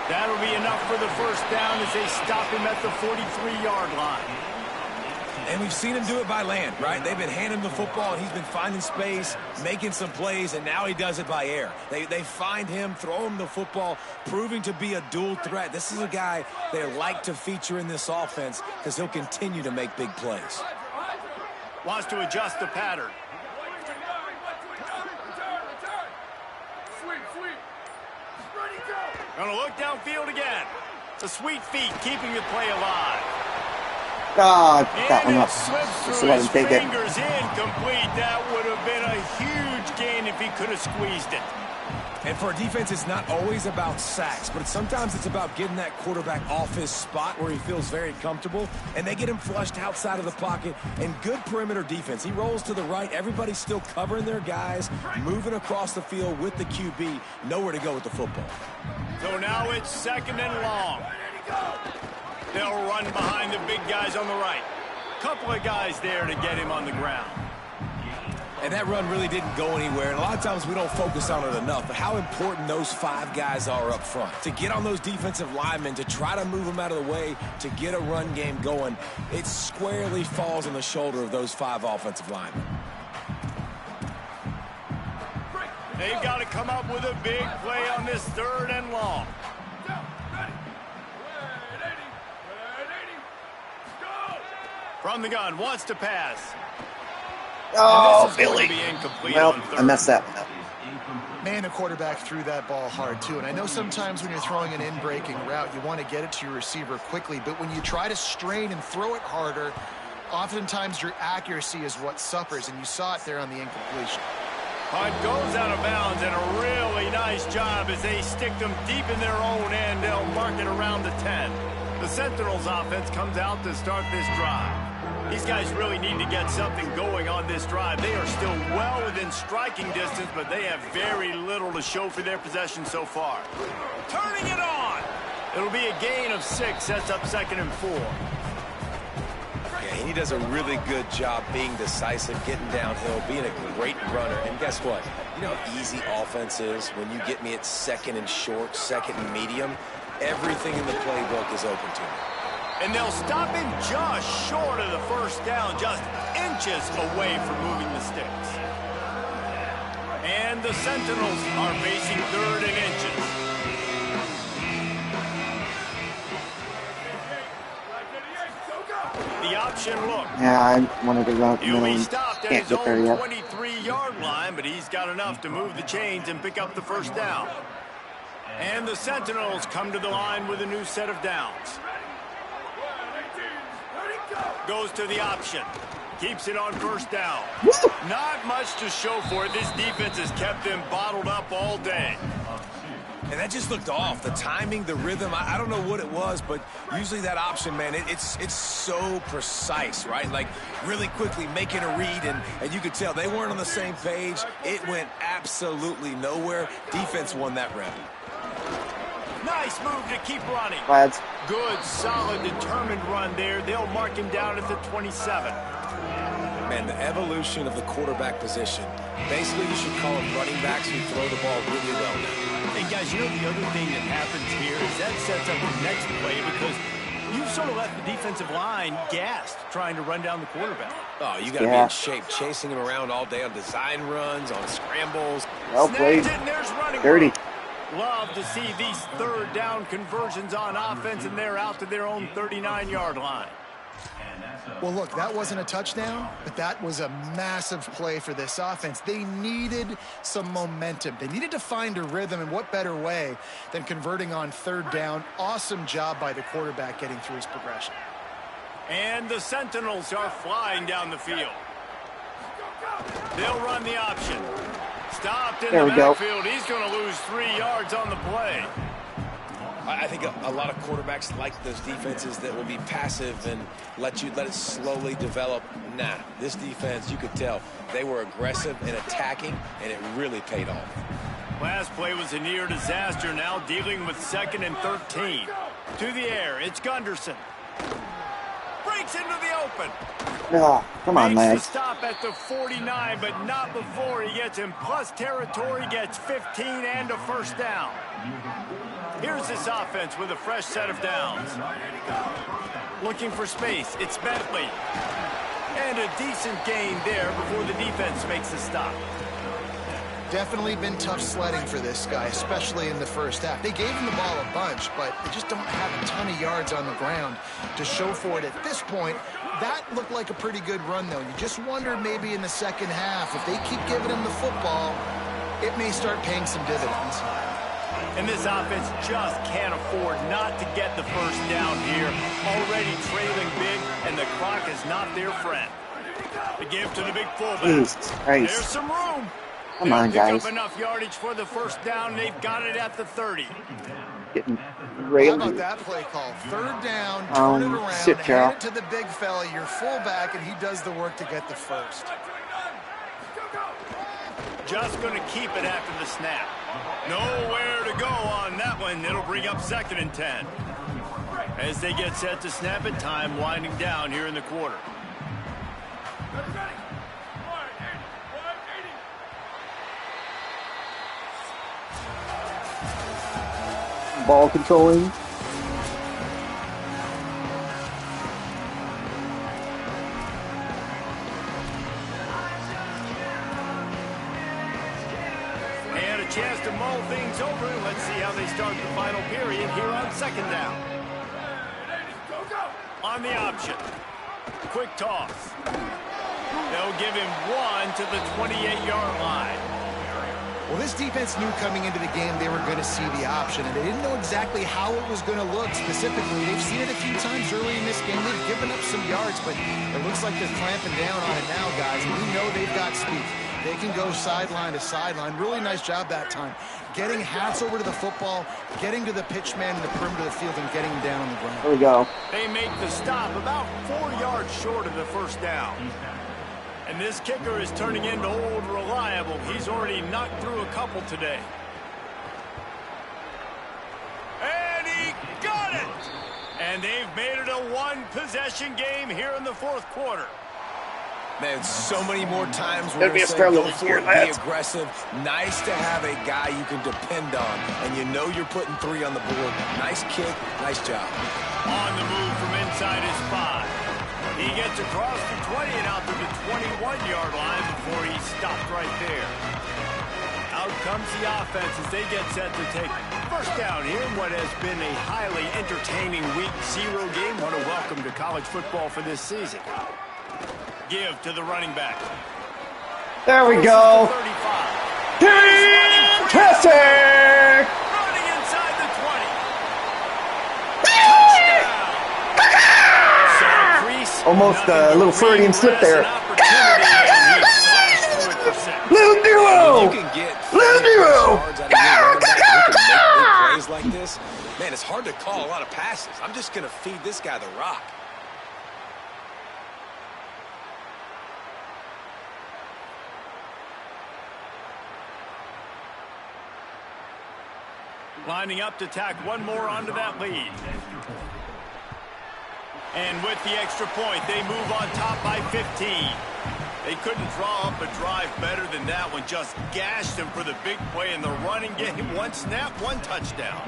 [SPEAKER 1] That'll be enough for the first down as they stop him at the 43-yard line.
[SPEAKER 8] And we've seen him do it by land, right? They've been handing him the football, and he's been finding space, making some plays, and now he does it by air. They find him, throw him the football, proving to be a dual threat. This is a guy they like to feature in this offense because he'll continue to make big plays.
[SPEAKER 1] Wants to adjust the pattern. Gonna look downfield again. The sweet feet keeping the play alive.
[SPEAKER 2] God, that one
[SPEAKER 1] And
[SPEAKER 2] up.
[SPEAKER 1] it slips
[SPEAKER 2] Just
[SPEAKER 1] through
[SPEAKER 2] let
[SPEAKER 1] his
[SPEAKER 2] him take it.
[SPEAKER 1] fingers, incomplete. That would have been a huge gain if he could have squeezed it.
[SPEAKER 8] And for a defense, it's not always about sacks, but sometimes it's about getting that quarterback off his spot where he feels very comfortable, and they get him flushed outside of the pocket, and good perimeter defense. He rolls to the right. Everybody's still covering their guys, moving across the field with the QB, nowhere to go with the football.
[SPEAKER 1] So now it's 2nd and long. They'll run behind the big guys on the right. Couple of guys there to get him on the ground.
[SPEAKER 8] And that run really didn't go anywhere. And a lot of times we don't focus on it enough, but how important those 5 guys are up front. To get on those defensive linemen, to try to move them out of the way, to get a run game going, it squarely falls on the shoulder of those 5 offensive linemen.
[SPEAKER 1] They've got to come up with a big play on this 3rd and long. From the gun, wants to pass.
[SPEAKER 2] Oh, Billy. Well, I messed that one up.
[SPEAKER 3] Man, the quarterback threw that ball hard, too. And I know sometimes when you're throwing an in-breaking route, you want to get it to your receiver quickly. But when you try to strain and throw it harder, oftentimes your accuracy is what suffers. And you saw it there on the incompletion.
[SPEAKER 1] Punt goes out of bounds, and a really nice job as they stick them deep in their own end. They'll mark it around the 10. The Sentinels offense comes out to start this drive. These guys really need to get something going on this drive. They are still well within striking distance, but they have very little to show for their possession so far. Turning it on. It'll be a gain of 6, sets up 2nd and 4.
[SPEAKER 4] Yeah, he does a really good job being decisive, getting downhill, being a great runner. And guess what? You know how easy offense is when you get me at 2nd and short, 2nd and medium. Everything in the playbook is open to me.
[SPEAKER 1] And they'll stop him just short of the 1st down, just inches away from moving the sticks. And the Sentinels are facing 3rd and inches. The option look.
[SPEAKER 2] Yeah, I wanted to run up the
[SPEAKER 1] He'll
[SPEAKER 2] middle
[SPEAKER 1] be
[SPEAKER 2] and
[SPEAKER 1] stopped at
[SPEAKER 2] can't
[SPEAKER 1] his
[SPEAKER 2] get there
[SPEAKER 1] own
[SPEAKER 2] yet.
[SPEAKER 1] 23-yard line, but he's got enough to move the chains and pick up the 1st down. And the Sentinels come to the line with a new set of downs. Goes to the option. Keeps it on 1st down. Not much to show for it. This defense has kept them bottled up all day.
[SPEAKER 8] And that just looked off. The timing, the rhythm, I don't know what it was, but usually that option, man, it's so precise, right? Like really quickly making a read, and you could tell they weren't on the same page. It went absolutely nowhere. Defense won that round.
[SPEAKER 1] Nice move to keep running.
[SPEAKER 2] Lads.
[SPEAKER 1] Good, solid, determined run there. They'll mark him down at the 27.
[SPEAKER 8] Man, the evolution of the quarterback position. Basically, you should call them running backs who throw the ball really well now.
[SPEAKER 1] Hey, guys, you know the other thing that happens here is that sets up the next play because you've sort of left the defensive line gassed trying to run down the quarterback.
[SPEAKER 8] Oh, you got to be in shape, chasing him around all day on design runs, on scrambles.
[SPEAKER 2] Well played.
[SPEAKER 1] Snags it, and there's running.
[SPEAKER 2] Dirty.
[SPEAKER 1] Love to see these 3rd down conversions on offense, and they're out to their own 39-yard line.
[SPEAKER 3] Well, look, that wasn't a touchdown, but that was a massive play for this offense. They needed some momentum. They needed to find a rhythm, and what better way than converting on 3rd down. Awesome job by the quarterback getting through his progression.
[SPEAKER 1] And the Sentinels are flying down the field. They'll run the option. Stopped in the backfield. He's going to lose 3 yards on the play.
[SPEAKER 8] I think a lot of quarterbacks like those defenses that will be passive and let it slowly develop. Nah, this defense, you could tell, they were aggressive and attacking, and it really paid off.
[SPEAKER 1] Last play was a near disaster. Now dealing with 2nd and 13. To the air, it's Gunderson. Breaks into the open.
[SPEAKER 2] Oh, come on,
[SPEAKER 1] Makes
[SPEAKER 2] lads.
[SPEAKER 1] the stop at the 49, but not before he gets in plus territory, gets 15 and a 1st down. Here's this offense with a fresh set of downs. Looking for space, it's Bentley. And a decent gain there before the defense makes the stop.
[SPEAKER 3] Definitely been tough sledding for this guy, especially in the 1st half. They gave him the ball a bunch, but they just don't have a ton of yards on the ground to show for it at this point that looked like a pretty good run, though. You just wonder maybe in the second half, if they keep giving him the football, it may start paying some dividends.
[SPEAKER 1] And this offense just can't afford not to get the first down here. Already trailing big, and the clock is not their friend. The give to the big fullback. There's some room.
[SPEAKER 2] Come on,
[SPEAKER 1] They'll pick
[SPEAKER 2] guys.
[SPEAKER 1] up enough yardage for the first down. They've got it at the 30.
[SPEAKER 2] Getting
[SPEAKER 3] How
[SPEAKER 2] railed.
[SPEAKER 3] about that play call? Third down, turn it around,
[SPEAKER 2] sit, Carol.
[SPEAKER 3] hand it to the big fella, your fullback, and he does the work to get the first.
[SPEAKER 1] Just going to keep it after the snap. Nowhere to go on that one. It'll bring up 2nd and 10. As they get set to snap it, time winding down here in the quarter.
[SPEAKER 2] Ball controlling.
[SPEAKER 1] And a chance to mull things over. Let's see how they start the final period here on 2nd down. On the option. Quick toss. They'll give him 1 to the 28-yard line.
[SPEAKER 3] Well, this defense knew coming into the game they were going to see the option, and they didn't know exactly how it was going to look specifically. They've seen it a few times early in this game. They've given up some yards, but it looks like they're clamping down on it now, guys. And we know they've got speed. They can go sideline to sideline. Really nice job that time. Getting hats over to the football, getting to the pitch man in the perimeter of the field, and getting him down on the ground.
[SPEAKER 2] There we go.
[SPEAKER 1] They make the stop about 4 yards short of the first down. And this kicker is turning into old reliable. He's already knocked through a couple today. And he got it! And they've made it a one-possession game here in the 4th quarter.
[SPEAKER 8] Man, so many more times
[SPEAKER 2] There'll
[SPEAKER 8] we're
[SPEAKER 2] be
[SPEAKER 8] going
[SPEAKER 2] a
[SPEAKER 8] to
[SPEAKER 2] spare
[SPEAKER 8] say, go
[SPEAKER 2] little
[SPEAKER 8] for
[SPEAKER 2] here,
[SPEAKER 8] it,
[SPEAKER 2] lads.
[SPEAKER 8] be aggressive. Nice to have a guy you can depend on, and you know you're putting 3 on the board. Nice kick, nice job.
[SPEAKER 1] On the move from inside his 5. He gets across the 20 and out to the 21-yard line before he stopped right there. Out comes the offense as they get set to take first down here in what has been a highly entertaining Week 0 game. What a welcome to college football for this season. Give to the running back.
[SPEAKER 2] There we go.
[SPEAKER 1] 35.
[SPEAKER 2] Fantastic!
[SPEAKER 1] Running inside the 20.
[SPEAKER 2] Almost a little Freudian slip there. Little duo!
[SPEAKER 8] You can get
[SPEAKER 2] Little duo!
[SPEAKER 8] yards out of your running back. You can make big plays like this. Man, it's hard to call a lot of passes. I'm just going to feed this guy the rock.
[SPEAKER 1] Lining up to tack one more onto that lead. And with the extra point, they move on top by 15. They couldn't draw up a drive better than that one. Just gashed him for the big play in the running game. 1 snap, 1 touchdown.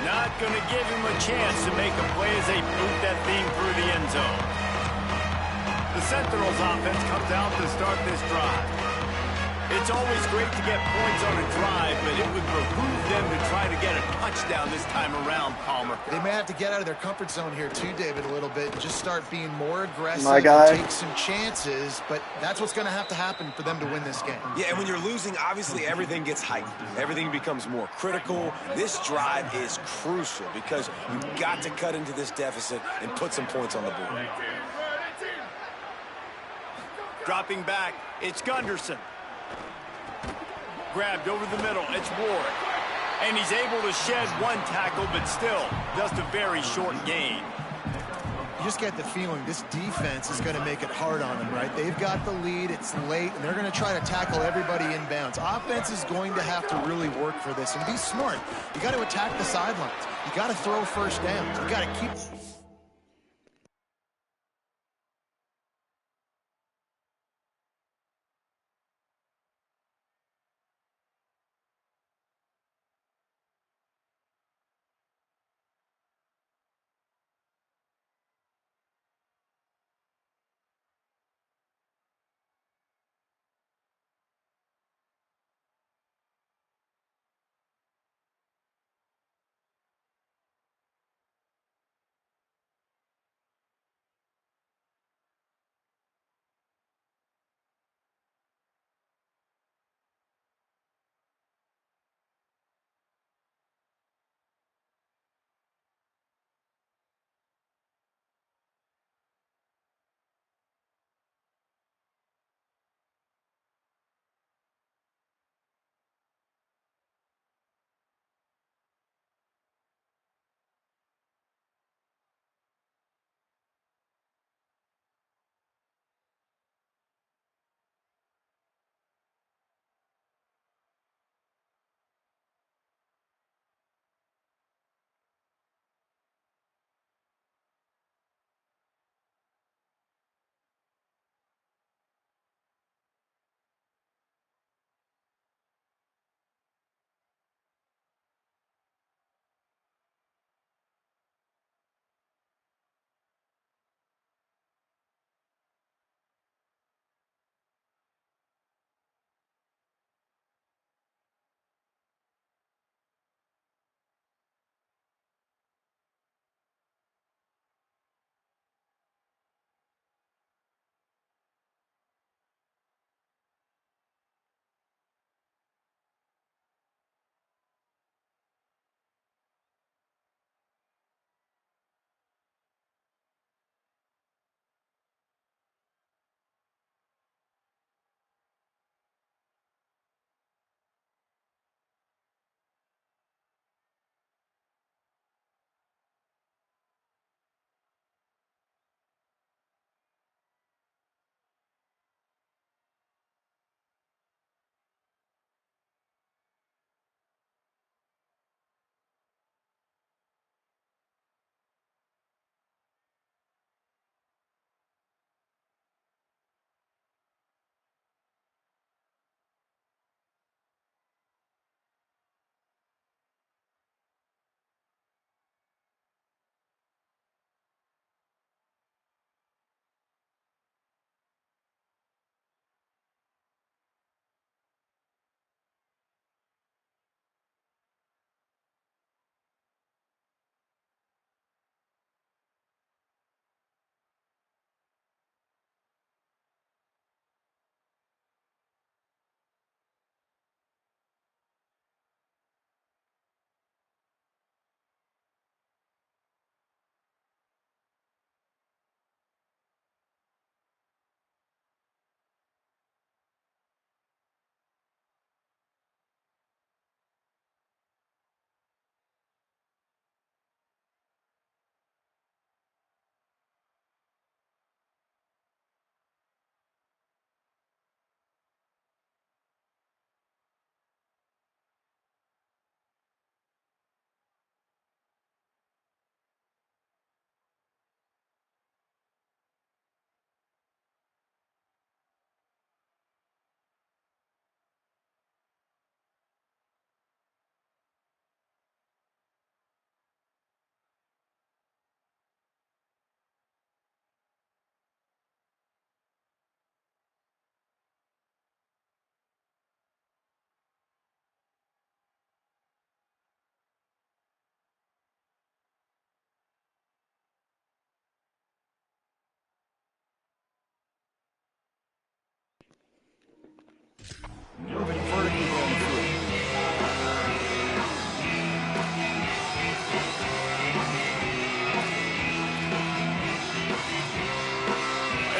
[SPEAKER 1] Not going to give him a chance to make a play as they boot that thing through the end zone. The Sentinels offense comes out to start this drive. It's always great to get points on a drive, but it would behoove them to try to get a touchdown this time around, Palmer.
[SPEAKER 3] They may have to get out of their comfort zone here too, David, a little bit, and just start being more aggressive,
[SPEAKER 2] My guy.
[SPEAKER 3] and take some chances, but that's what's going to have to happen for them to win this game.
[SPEAKER 8] Yeah, and when you're losing, obviously everything gets heightened. Everything becomes more critical. This drive is crucial because you've got to cut into this deficit and put some points on the board.
[SPEAKER 1] Dropping back, it's Gunderson. Grabbed over the middle, it's Ward. And he's able to shed 1 tackle, but still, just a very short gain.
[SPEAKER 3] You just get the feeling this defense is going to make it hard on them, right? They've got the lead, it's late, and they're going to try to tackle everybody inbounds. Offense is going to have to really work for this and be smart. You got to attack the sidelines. You got to throw first down. You got to keep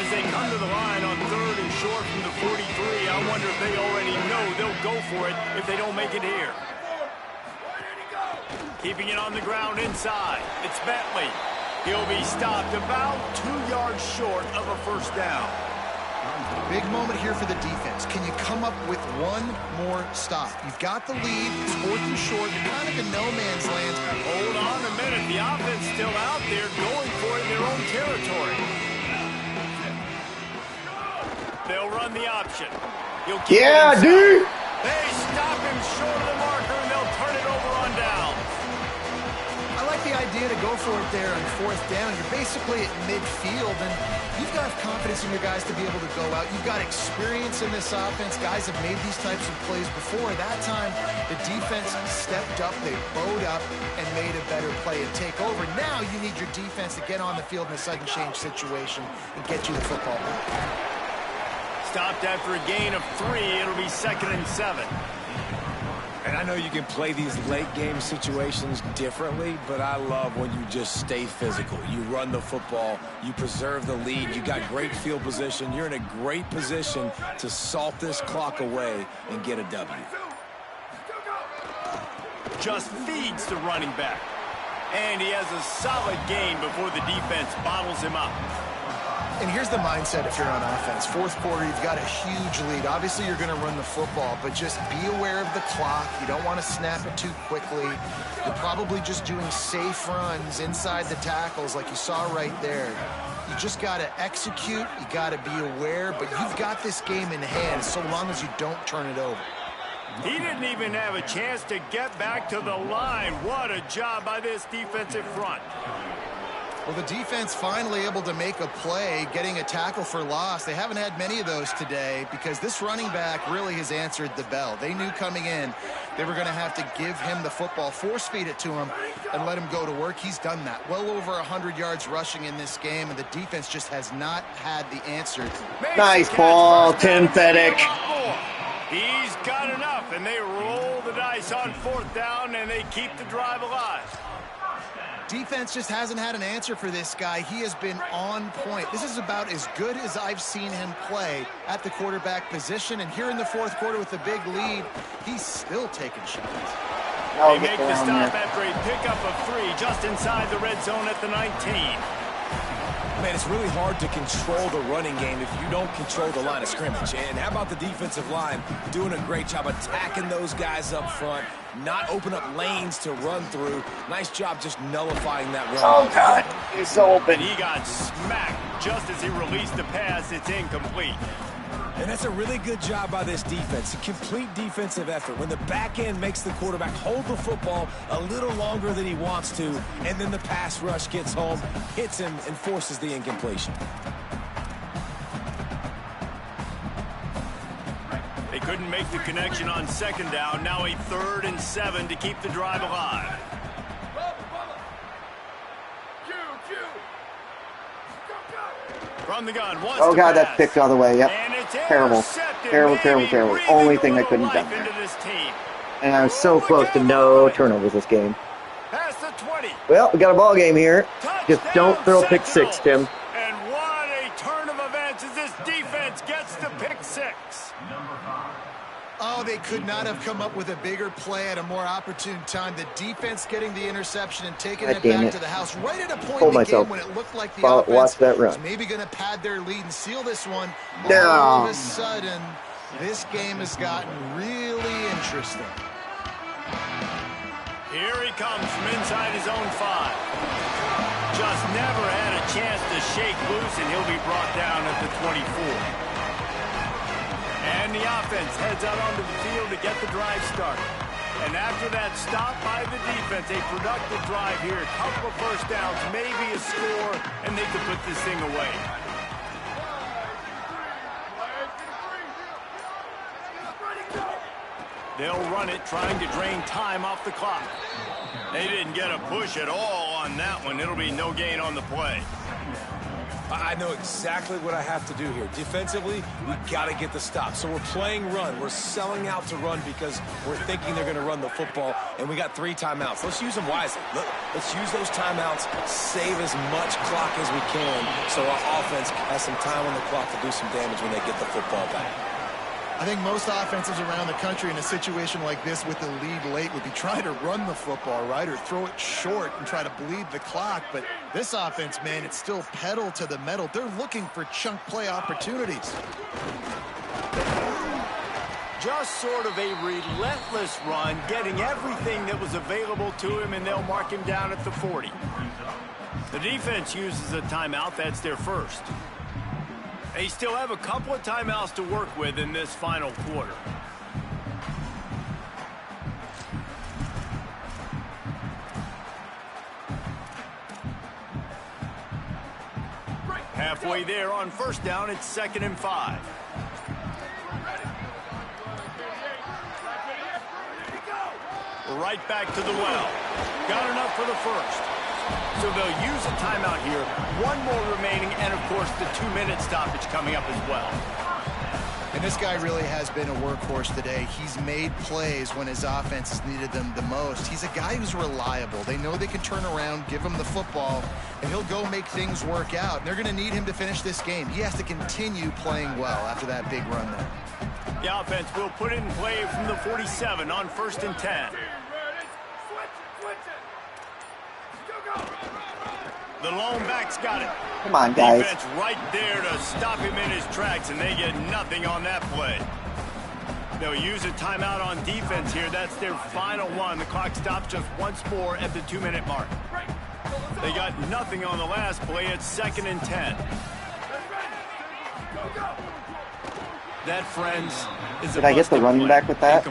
[SPEAKER 1] As they come to the line on 3rd and short from the 43, I wonder if they already know they'll go for it if they don't make it here. Keeping it on the ground inside. It's Bentley. He'll be stopped about 2 yards short of a first down.
[SPEAKER 3] Big moment here for the defense. Can you come up with one more stop? You've got the lead. It's 4th and short. You're kind of in no man's land.
[SPEAKER 1] Hold on a minute. The offense still out there going for it in their own territory. They'll run the option. He'll keep it
[SPEAKER 2] dude.
[SPEAKER 1] They stop him short of the marker, and they'll turn it over on down.
[SPEAKER 3] I like the idea to go for it there on 4th down. You're basically at midfield, and you've got confidence in your guys to be able to go out. You've got experience in this offense. Guys have made these types of plays before. That time, the defense stepped up. They bowed up and made a better play and take over. Now you need your defense to get on the field in a sudden change situation and get you the football back.
[SPEAKER 1] Stopped after a gain of 3. It'll be 2nd and 7.
[SPEAKER 8] And I know you can play these late game situations differently, but I love when you just stay physical. You run the football, you preserve the lead, you got great field position. You're in a great position to salt this clock away and get a W.
[SPEAKER 1] Just feeds the running back. And he has a solid gain before the defense bottles him up.
[SPEAKER 3] And here's the mindset if you're on offense. 4th quarter, you've got a huge lead. Obviously, you're going to run the football, but just be aware of the clock. You don't want to snap it too quickly. You're probably just doing safe runs inside the tackles like you saw right there. You just got to execute. You got to be aware, but you've got this game in hand so long as you don't turn it over.
[SPEAKER 1] He didn't even have a chance to get back to the line. What a job by this defensive front.
[SPEAKER 3] Well, the defense finally able to make a play, getting a tackle for loss. They haven't had many of those today because this running back really has answered the bell. They knew coming in they were going to have to give him the football, force feed it to him, and let him go to work. He's done that. Well over 100 yards rushing in this game, and the defense just has not had the answer.
[SPEAKER 2] Nice ball, Tim Fedek.
[SPEAKER 1] He's got enough, and they roll the dice on 4th down, and they keep the drive alive.
[SPEAKER 3] Defense just hasn't had an answer for this guy. He has been on point. This is about as good as I've seen him play at the quarterback position. And here in the 4th quarter with the big lead, he's still taking shots.
[SPEAKER 1] They make the stop after a pickup of 3 just inside the red zone at the 19.
[SPEAKER 8] Man, it's really hard to control the running game if you don't control the line of scrimmage. And how about the defensive line doing a great job attacking those guys up front, not open up lanes to run through. Nice job just nullifying that run.
[SPEAKER 2] Oh, God. He's so open.
[SPEAKER 1] He got smacked just as he released the pass. It's incomplete.
[SPEAKER 8] And that's a really good job by this defense. A complete defensive effort. When the back end makes the quarterback hold the football a little longer than he wants to, and then the pass rush gets home, hits him, and forces the incompletion.
[SPEAKER 1] They couldn't make the connection on 2nd down. Now a 3rd and 7 to keep the drive alive. From the gun,
[SPEAKER 2] oh, God, that's picked all the way. Yep. Terrible. Terrible, terrible, terrible. Only thing I couldn't have done there. And I was so close to no turnovers this game. Well, we got a ball game here. Just don't throw a pick 6, Tim.
[SPEAKER 1] And what a turn of events as this defense gets the pick 6.
[SPEAKER 3] Oh, they could not have come up with a bigger play at a more opportune time. The defense getting the interception and taking it back to the house right at a point in the game when it looked like the offense was maybe going to pad their lead and seal this one. All of a sudden, this game has gotten really interesting.
[SPEAKER 1] Here he comes from inside his own 5. Just never had a chance to shake loose, and he'll be brought down at the 24. And the offense heads out onto the field to get the drive started. And after that stop by the defense, a productive drive here, a couple of first downs, maybe a score, and they can put this thing away. They'll run it, trying to drain time off the clock. They didn't get a push at all on that one. It'll be no gain on the play.
[SPEAKER 8] I know exactly what I have to do here. Defensively, we got to get the stop. So we're playing run. We're selling out to run because we're thinking they're going to run the football, and we got 3 timeouts. Let's use them wisely. Look, Let's use those timeouts, save as much clock as we can so our offense has some time on the clock to do some damage when they get the football back.
[SPEAKER 3] I think most offenses around the country in a situation like this with the lead late would be trying to run the football, right, or throw it short and try to bleed the clock. But this offense, man, it's still pedal to the metal. They're looking for chunk play opportunities.
[SPEAKER 1] Just sort of a relentless run, getting everything that was available to him, and they'll mark him down at the 40. The defense uses a timeout. That's their first. They still have a couple of timeouts to work with in this final quarter. Halfway there on first down, it's 2nd and 5. Right back to the well. Got enough for the first. So they'll use a timeout here. One more remaining, and of course the 2-minute stoppage coming up as well.
[SPEAKER 3] And this guy really has been a workhorse today. He's made plays when his offense has needed them the most. He's a guy who's reliable. They know they can turn around, give him the football, and he'll go make things work out. And they're going to need him to finish this game. He has to continue playing well after that big run there.
[SPEAKER 1] The offense will put it in play from the 47 on 1st and 10. The lone back's got it.
[SPEAKER 2] Come on, guys.
[SPEAKER 1] Defense right there to stop him in his tracks, and they get nothing on that play. They'll use a timeout on defense here. That's their final one. The clock stops just once more at the 2-minute mark. They got nothing on the last play. It's 2nd and 10. That, friends, is
[SPEAKER 2] Did I get the running back with that?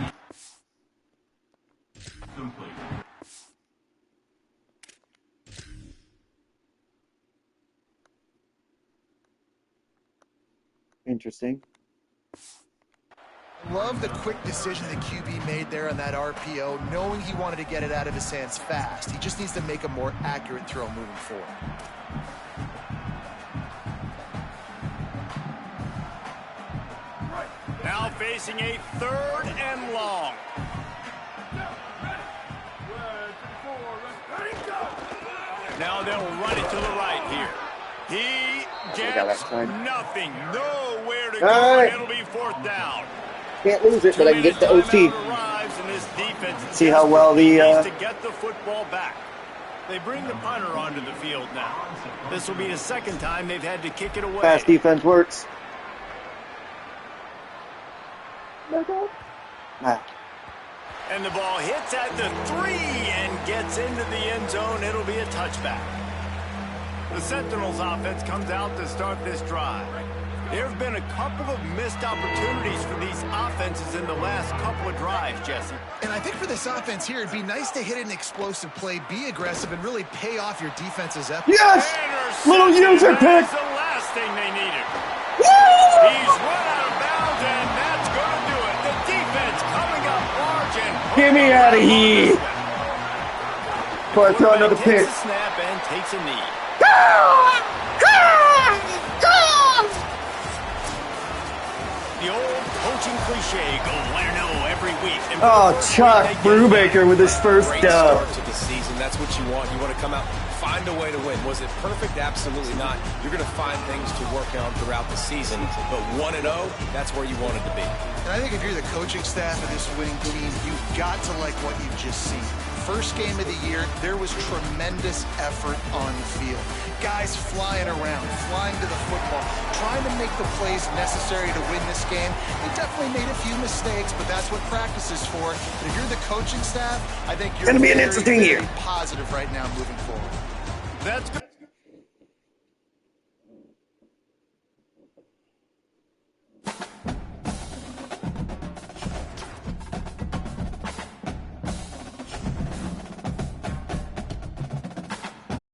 [SPEAKER 2] Interesting.
[SPEAKER 3] Love the quick decision the QB made there on that RPO, knowing he wanted to get it out of his hands fast. He just needs to make a more accurate throw moving forward.
[SPEAKER 1] Now facing a 3rd and long. Now they'll run it to the right here. He gets nothing. Nowhere to go, and it'll be 4th down.
[SPEAKER 2] Can't lose it, but I can get the OT. See how well the
[SPEAKER 1] to get the football back. They bring the punter onto the field now. This will be the 2nd time they've had to kick it away.
[SPEAKER 2] pass defense works.
[SPEAKER 1] And the ball hits at the 3 and gets into the end zone. It'll be a touchback. The Sentinels offense comes out to start this drive. There have been a couple of missed opportunities for these offenses in the last couple of drives, Jesse.
[SPEAKER 3] And I think for this offense here, it'd be nice to hit an explosive play, be aggressive, and really pay off your defense's effort.
[SPEAKER 2] Yes! Little user pick!
[SPEAKER 1] That's the last thing they needed. Woo! He's run out of bounds, and that's going to do it. The defense coming up large and...
[SPEAKER 2] Get me out of here! Before I throw another pick.
[SPEAKER 1] Takes a snap and takes a knee. The old coaching cliche, go 1-0 every week.
[SPEAKER 2] Oh, Chuck Brubaker with his first dub.
[SPEAKER 8] Start to the season. That's what you want. You want to come out, find a way to win. Was it perfect? Absolutely not. You're going to find things to work on throughout the season. But 1-0, that's where you wanted to be.
[SPEAKER 3] And I think if you're the coaching staff of this winning team, you've got to like what you've just seen. First game of the year, there was tremendous effort on the field. Guys flying around, flying to the football, trying to make the plays necessary to win this game. They definitely made a few mistakes, but that's what practice is for. And if you're the coaching staff, I think you're
[SPEAKER 2] It's gonna be an interesting year.
[SPEAKER 3] Positive right now moving forward.
[SPEAKER 1] That's good.